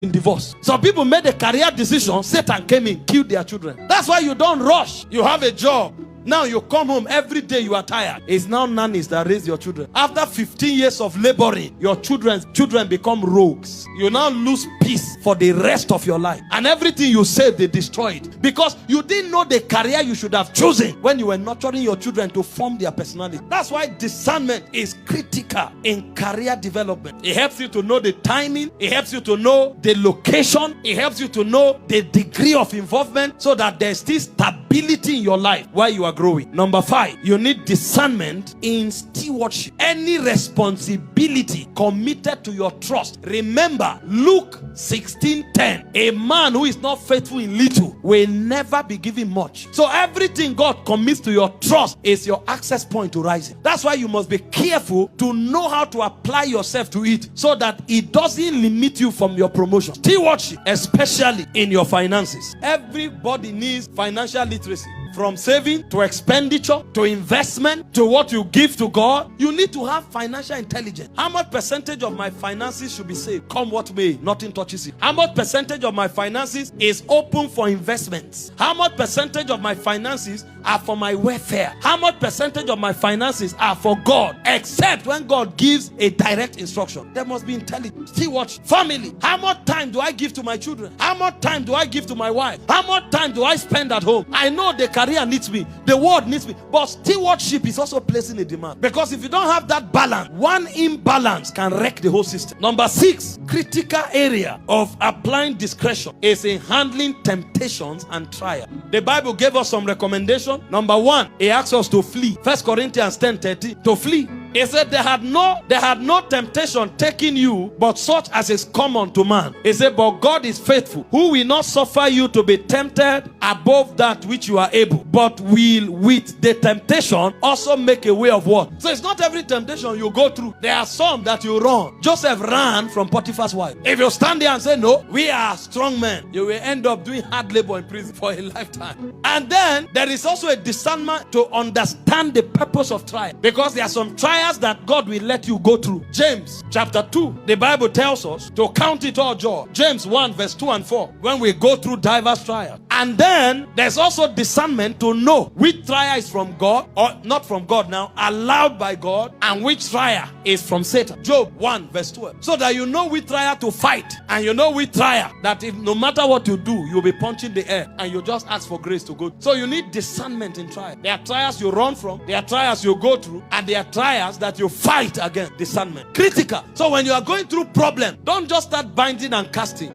in divorce. Some people made a career decision, Satan came in, killed their children. That's why you don't rush. You have a job. Now you come home every day, you are tired. It's now nannies that raise your children. After 15 years of laboring, your children become rogues. You now lose peace for the rest of your life. And everything you saved, they destroyed. Because you didn't know the career you should have chosen when you were nurturing your children to form their personality. That's why discernment is critical in career development. It helps you to know the timing. It helps you to know the location. It helps you to know the degree of involvement so that there's still stability in your life while you are growing. Number 5, you need discernment in stewardship. Any responsibility committed to your trust. Remember, Luke 16:10. A man who is not faithful in little will never be given much. So everything God commits to your trust is your access point to rising. That's why you must be careful to know how to apply yourself to it so that it doesn't limit you from your promotion. Stewardship, especially in your finances. Everybody needs financial literacy. From saving to expenditure to investment to what you give to God, you need to have financial intelligence. How much percentage of my finances should be saved? Come what may, nothing touches it. How much percentage of my finances is open for investments? How much percentage of my finances are for my welfare? How much percentage of my finances are for God? Except when God gives a direct instruction. There must be intelligence. Stewardship. Family. How much time do I give to my children? How much time do I give to my wife? How much time do I spend at home? I know the career needs me, the world needs me, but stewardship is also placing a demand. Because if you don't have that balance, one imbalance can wreck the whole system. Number 6, critical area of applying discretion is in handling temptations and trials. The Bible gave us some recommendations. Number 1, it asks us to flee. 1 Corinthians 10:30, to flee. He said they had no temptation taking you, but such as is common to man. He said, but God is faithful, who will not suffer you to be tempted above that which you are able, but will with the temptation also make a way of what? So it's not every temptation you go through. There are some that you run. Joseph ran from Potiphar's wife. If you stand there and say, no, we are strong men, you will end up doing hard labor in prison for a lifetime. And then there is also a discernment to understand the purpose of trial, because there are some trials that God will let you go through. James chapter 2, the Bible tells us to count it all joy. James 1 verse 2 and 4, when we go through diverse trials. And then there's also discernment to know which trial is from God, or not from God now, allowed by God, and which trial is from Satan. Job 1 verse 12. So that you know which trial to fight, and you know which trial that if no matter what you do, you'll be punching the air, and you just ask for grace to go. So you need discernment in trial. There are trials you run from, there are trials you go through, and there are trials that you fight against. Discernment. Critical. So when you are going through problem, don't just start binding and casting.